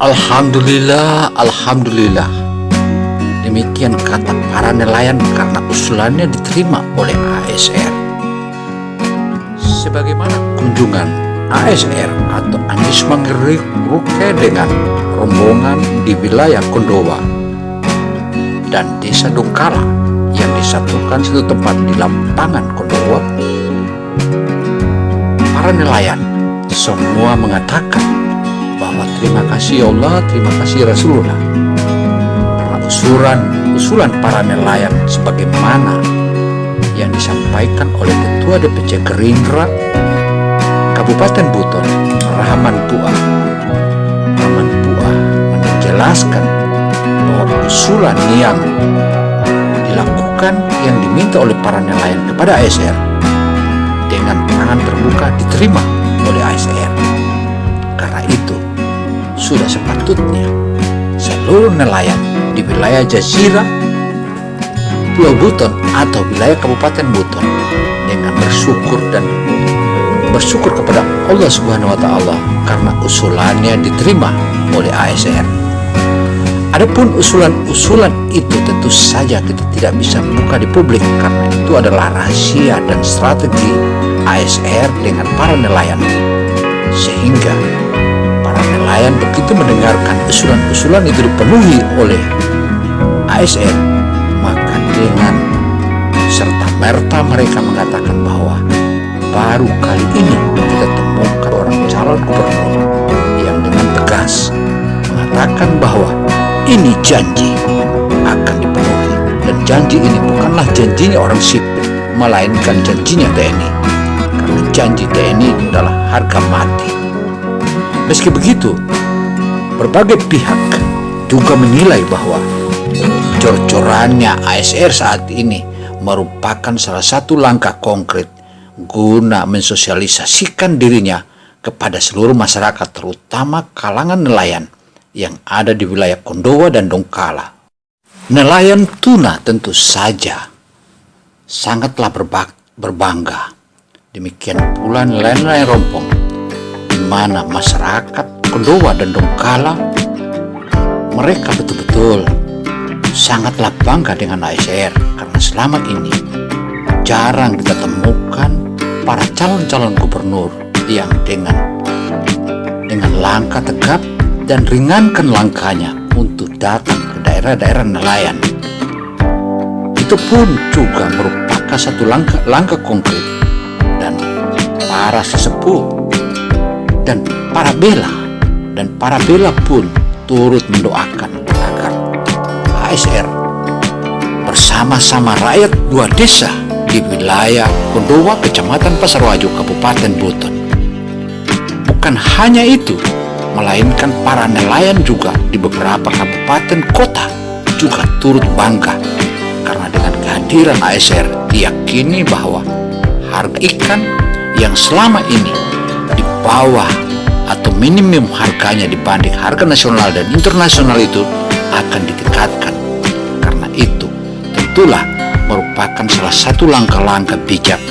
Alhamdulillah, alhamdulillah. Demikian kata para nelayan karena usulannya diterima oleh ASR. Sebagaimana kunjungan ASR atau Anies Mangeriruke dengan rombongan di wilayah Kondowa dan Desa Dongkala yang disatukan satu tempat di lapangan Kondowa, para nelayan semua mengatakan bahwa terima kasih ya Allah, terima kasih Rasulullah. Usulan para nelayan sebagaimana yang disampaikan oleh Ketua DPC Gerindra Kabupaten Buton, Rahman Puah menjelaskan bahwa usulan yang dilakukan yang diminta oleh para nelayan kepada ASR dengan tangan terbuka diterima oleh ASR. Karena itu sudah sepatutnya seluruh nelayan di wilayah Jazirah, Pulau Buton atau wilayah Kabupaten Buton dengan bersyukur kepada Allah Subhanahu wa Ta'ala karena usulannya diterima oleh ASR. Adapun usulan itu tentu saja kita tidak bisa buka di publik karena itu adalah rahasia dan strategi ASR dengan para nelayan, sehingga para nelayan begitu mendengarkan usulan itu dipenuhi oleh ASR, maka dengan serta-merta mereka mengatakan bahwa baru kali ini kita temukan orang calon gubernur yang dengan tegas mengatakan bahwa ini janji akan dipenuhi, dan janji ini bukanlah janjinya orang sipil, melainkan janjinya TNI, karena janji TNI itu adalah harga mati. Meski begitu, berbagai pihak juga menilai bahwa jor-jorannya ASR saat ini merupakan salah satu langkah konkret guna mensosialisasikan dirinya kepada seluruh masyarakat, terutama kalangan nelayan yang ada di wilayah Kondowa dan Dongkala. Nelayan tuna tentu saja sangatlah berbangga. Demikian pula nelayan rompong, di mana masyarakat Kondowa dan Dongkala mereka betul-betul sangatlah bangga dengan ASR karena selama ini jarang kita temukan para calon-calon gubernur yang dengan langkah tegap dan ringankan langkahnya untuk datang ke daerah-daerah nelayan. Itu pun juga merupakan satu langkah konkret, dan para sesepuh dan para bela pun turut mendoakan agar ASR bersama-sama rakyat dua desa di wilayah Kondowa, Kecamatan Pasarwajo, Kabupaten Buton. Bukan hanya itu, melainkan para nelayan juga di beberapa kabupaten kota juga turut bangga karena dengan kehadiran ASR diyakini bahwa harga ikan yang selama ini di bawah atau minimum harganya dibanding harga nasional dan internasional itu akan ditingkatkan. Karena itu tentulah merupakan salah satu langkah-langkah bijak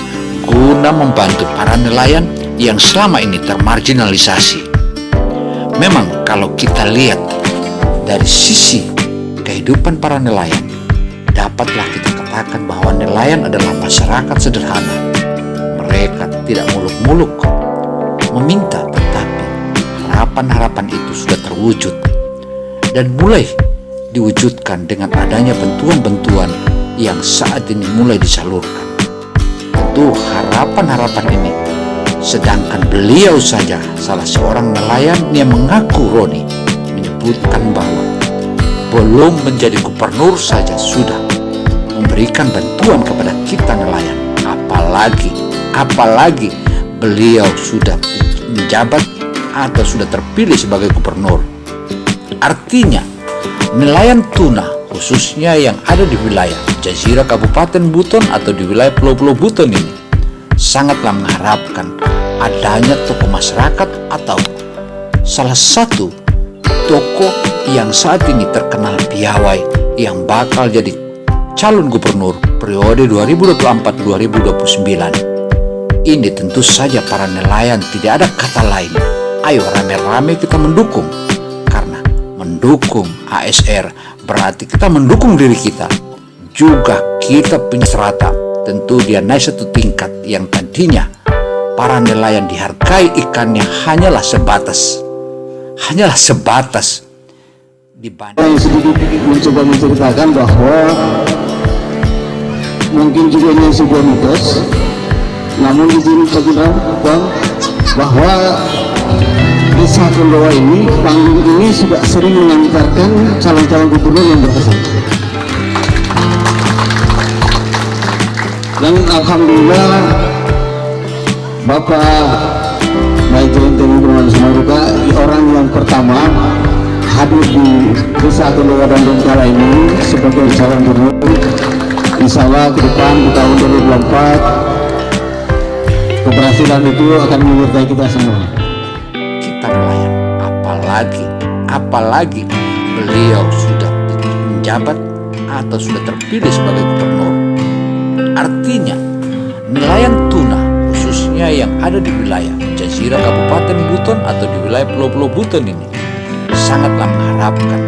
guna membantu para nelayan yang selama ini termarginalisasi. Memang kalau kita lihat dari sisi kehidupan para nelayan, dapatlah kita katakan bahwa nelayan adalah masyarakat sederhana. Mereka tidak muluk-muluk meminta, tetapi harapan-harapan itu sudah terwujud dan mulai diwujudkan dengan adanya bantuan-bantuan yang saat ini mulai disalurkan. Tentu harapan-harapan ini, sedangkan beliau saja salah seorang nelayan yang mengaku Roni menyebutkan bahwa belum menjadi gubernur saja sudah memberikan bantuan kepada kita nelayan, apalagi beliau sudah menjabat atau sudah terpilih sebagai gubernur. Artinya nelayan tuna khususnya yang ada di wilayah Jazirah Kabupaten Buton atau di wilayah Pulau-Pulau Buton ini sangatlah mengharapkan adanya tokoh masyarakat atau salah satu tokoh yang saat ini terkenal piawai yang bakal jadi calon gubernur periode 2024-2029. Ini tentu saja para nelayan tidak ada kata lain. Ayo rame-rame kita mendukung, karena mendukung ASR berarti kita mendukung diri kita. Juga kita punya serata, tentu dia naik satu tingkat yang tadinya para nelayan dihargai ikannya hanyalah sebatas dibanding. Yang sedikit mencoba menceritakan bahwa mungkin juga ini sebuah mitos, namun di sini saya bilang bahwa Desa Kondowa ini, panggung ini sudah sering mengantarkan calon-calon gubernur yang berkesan. Dan alhamdulillah Bapak Majen Tni Purwani Simaruka orang yang pertama hadir di Desa Kondowa dan Donggala ini sebagai calon gubernur. Insya Allah ke depan di tahun 2024 keberhasilan itu akan menyertai kita semua. Kita nelayan, apalagi beliau sudah menjabat atau sudah terpilih sebagai gubernur. Artinya nelayan tuna khususnya yang ada di wilayah Jazirah Kabupaten Buton atau di wilayah Pulau-Pulau Buton ini sangatlah mengharapkan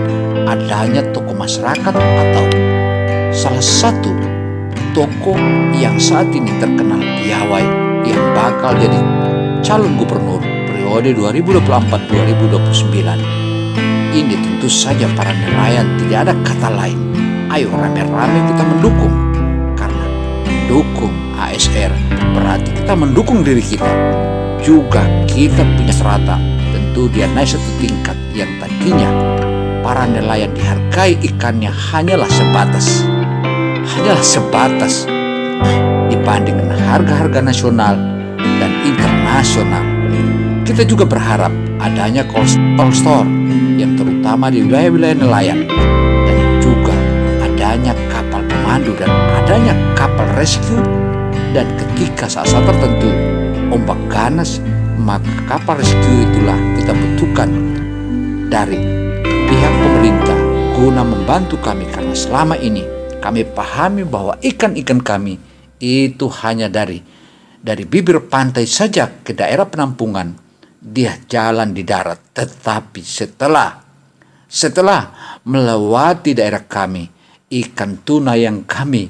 adanya tokoh masyarakat atau salah satu tokoh yang saat ini terkenal piawai yang bakal jadi calon gubernur periode 2024-2029. Ini tentu saja para nelayan tidak ada kata lain. Ayo rame-rame kita mendukung. Karena mendukung ASR berarti kita mendukung diri kita. Juga kita punya serata, tentu dia naik satu tingkat yang tadinya para nelayan dihargai ikannya hanyalah sebatas dibanding dengan harga-harga nasional dan internasional. Kita juga berharap adanya cold store yang terutama di wilayah-wilayah nelayan, dan juga adanya kapal pemandu dan adanya kapal rescue. Dan ketika saat-saat tertentu ombak ganas, maka kapal rescue itulah kita butuhkan dari pihak pemerintah guna membantu kami, karena selama ini kami pahami bahwa ikan-ikan kami itu hanya dari bibir pantai saja ke daerah penampungan, dia jalan di darat. Tetapi setelah melewati daerah kami, ikan tuna yang kami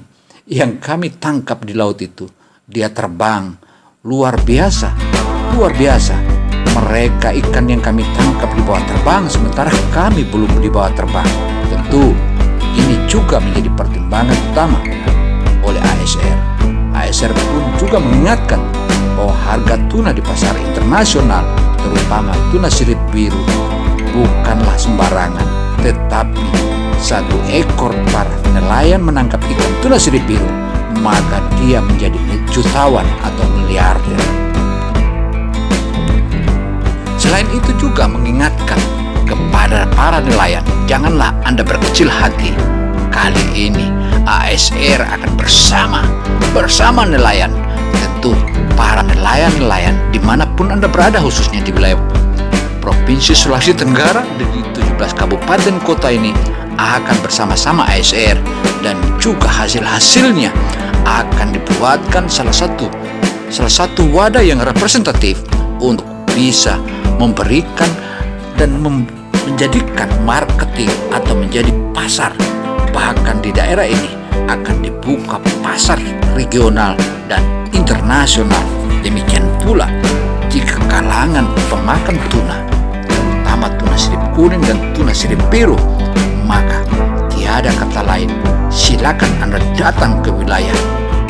tangkap di laut itu, dia terbang luar biasa. Mereka ikan yang kami tangkap di bawah terbang, sementara kami belum di bawah terbang. Tentu ini juga menjadi pertimbangan utama oleh ASR. ASR pun juga mengingatkan bahwa harga tuna di pasar internasional, terutama tuna sirip biru, bukanlah sembarangan. Tetapi satu ekor para nelayan menangkap ikan tuna sirip biru, maka dia menjadi jutawan atau miliarder. Selain itu juga mengingatkan kepada para nelayan, janganlah Anda berkecil hati. Kali ini ASR akan bersama nelayan, tentu para nelayan dimanapun Anda berada, khususnya di wilayah Provinsi Sulawesi Tenggara di 17 kabupaten kota ini akan bersama-sama ASR, dan juga hasil-hasilnya akan dibuatkan salah satu wadah yang representatif untuk bisa memberikan dan menjadikan marketing atau menjadi pasar. Bahkan di daerah ini akan dibuka pasar regional dan internasional. Demikian pula jika kalangan pemakan tuna, terutama tuna sirip kuning dan tuna sirip biru, maka tiada kata lain, silakan Anda datang ke wilayah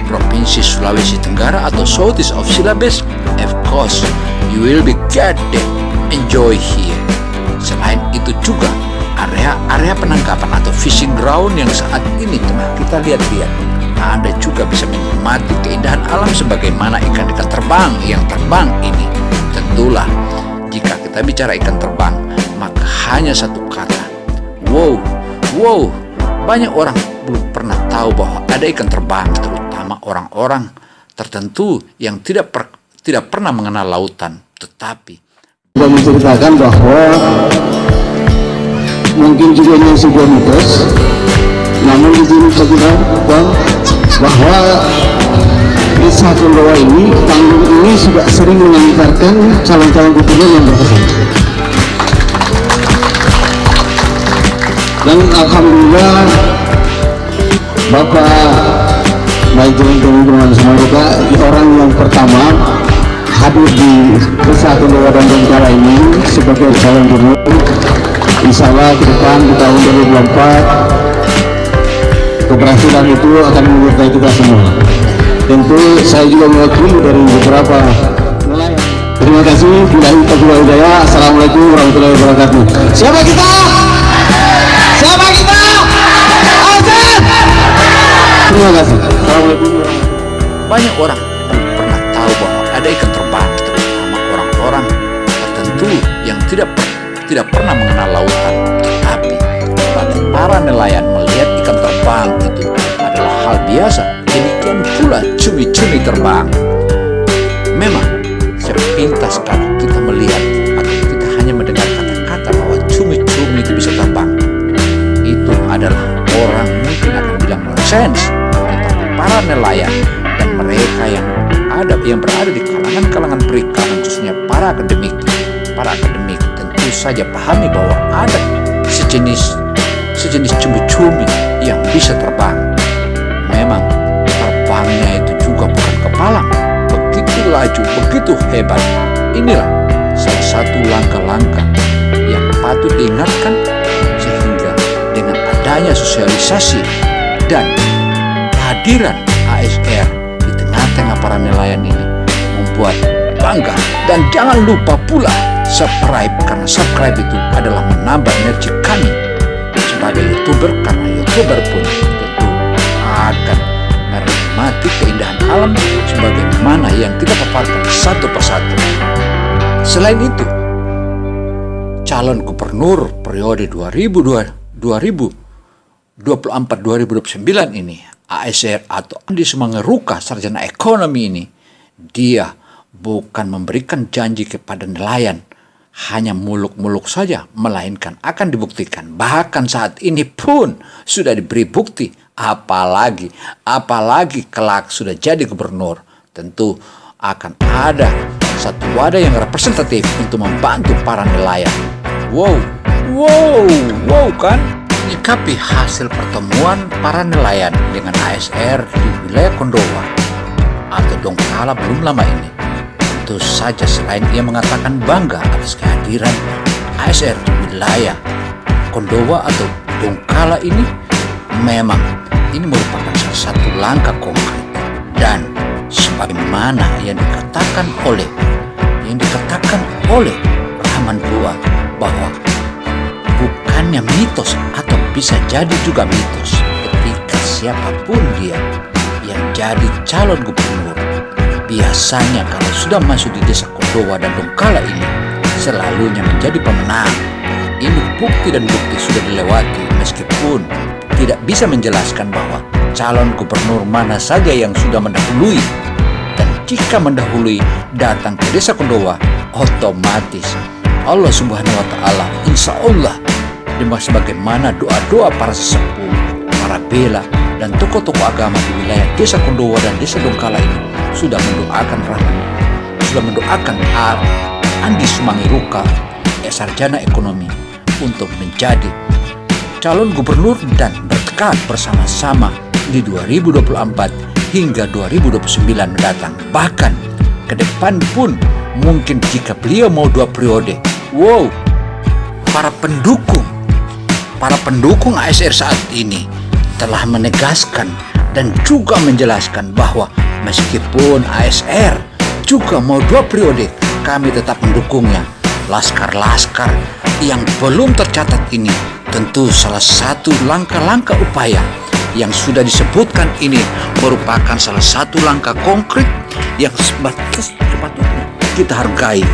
Provinsi Sulawesi Tenggara atau Southeast of Silabes. Of course, you will be get the enjoy here. Selain itu juga area penangkapan atau fishing ground yang saat ini tengah kita lihat-lihat, Anda juga bisa menikmati keindahan alam sebagaimana ikan-ikan terbang yang terbang ini. Tentulah jika kita bicara ikan terbang, maka hanya satu kata, wow. Banyak orang belum pernah tahu bahwa ada ikan terbang, terutama orang-orang tertentu yang tidak pernah mengenal lautan. Tetapi saya menceritakan bahwa mungkin juga ini sebuah mitos, namun di sini saya bilang bahwa Desa Kondowa ini, panggung ini sudah sering mengantarkan calon-calon gubernur yang berkesan. Dan alhamdulillah Bapak Majen Teman Semoga orang yang pertama hadir di Desa Kondowa dan Donggala ini sebagai calon gubernur. Insya Allah ke depan di tahun 2024 keberhasilan itu akan menyertai kita semua. Tentu saya juga mewakili dari beberapa nelayan. Terima kasih. Billahi taufiq wal hidayah. Assalamualaikum warahmatullahi wabarakatuh. Siapa kita? Siapa kita? Azan. Terima kasih. Assalamualaikum. Banyak orang yang pernah tahu bahwa ada ikan terbang, terutama orang-orang tertentu yang tidak pernah mengenal lautan. Tetapi bagi para nelayan melihat ikan terbang itu adalah hal biasa. Demikian pula cumi-cumi terbang. Memang sepintas kalau kita melihat atau kita hanya mendengar kata-kata bahwa cumi-cumi itu bisa terbang, itu adalah orang mungkin akan bilang nonsense. Tetapi para nelayan dan mereka yang berada di kalangan perikanan, khususnya para akademik tentu saja pahami bahwa ada sejenis cumi-cumi yang bisa terbang. Memang terbangnya itu juga bukan kepalang, begitu laju, begitu hebat. Inilah salah satu langkah-langkah yang patut diingatkan, sehingga dengan adanya sosialisasi dan kehadiran ASR di tengah-tengah para nelayan ini membuat bangga. Dan jangan lupa pula subscribe, karena subscribe itu adalah menambah energi kami sebagai YouTuber, karena YouTuber pun tentu akan menikmati keindahan alam sebagaimana yang kita paparkan satu persatu. Selain itu, calon gubernur periode 2024-2029 ini, ASR atau Andi Sumangeruka, sarjana ekonomi ini, dia bukan memberikan janji kepada nelayan hanya muluk-muluk saja, melainkan akan dibuktikan. Bahkan saat ini pun sudah diberi bukti, apalagi kelak sudah jadi gubernur, tentu akan ada satu wadah yang representatif untuk membantu para nelayan. Wow kan? Menyikapi hasil pertemuan para nelayan dengan ASR di wilayah Kondowa atau Donggala belum lama ini, tentu saja selain ia mengatakan bangga atas kehadiran ASR di wilayah Kondowa atau Donggala ini, memang ini merupakan salah satu langkah konkret. Dan sebagaimana yang dikatakan oleh Rahman Buah, bahwa bukannya mitos atau bisa jadi juga mitos ketika siapapun dia yang jadi calon gubernur, biasanya kalau sudah masuk di desa Kondowa dan Donggala ini selalunya menjadi pemenang. Ini bukti sudah dilewati, meskipun tidak bisa menjelaskan bahwa calon gubernur mana saja yang sudah mendahului. Dan jika mendahului datang ke desa Kondowa, otomatis Allah Subhanahu wa Ta'ala, insya Allah, sebagaimana doa-doa para sesepuh, para bela dan tokoh-tokoh agama di wilayah desa Kondowa dan desa Donggala ini sudah mendoakan Andi Sumangeruka, sarjana ekonomi, untuk menjadi calon gubernur dan bertekad bersama-sama di 2024 hingga 2029 mendatang. Bahkan ke depan pun mungkin jika beliau mau 2 periode. Para pendukung ASR saat ini telah menegaskan dan juga menjelaskan bahwa meskipun ASR juga mau 2 periode, kami tetap mendukungnya. Laskar-laskar yang belum tercatat ini tentu salah satu langkah-langkah upaya yang sudah disebutkan ini merupakan salah satu langkah konkret yang sepatutnya kita hargai.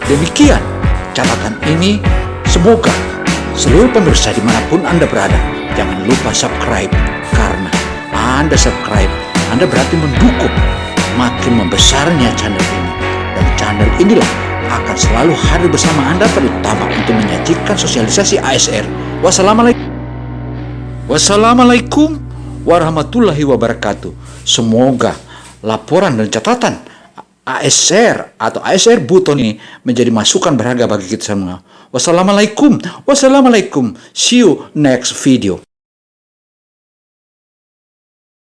Demikian catatan ini. Semoga seluruh pemirsa dimanapun Anda berada, jangan lupa subscribe, karena Anda subscribe, Anda berarti mendukung makin membesarnya channel ini. Dan channel inilah akan selalu hadir bersama Anda, terutama untuk menyajikan sosialisasi ASR. Wassalamualaikum warahmatullahi wabarakatuh. Semoga laporan dan catatan ASR atau ASR Buton ini menjadi masukan berharga bagi kita semua. Wassalamualaikum. See you next video.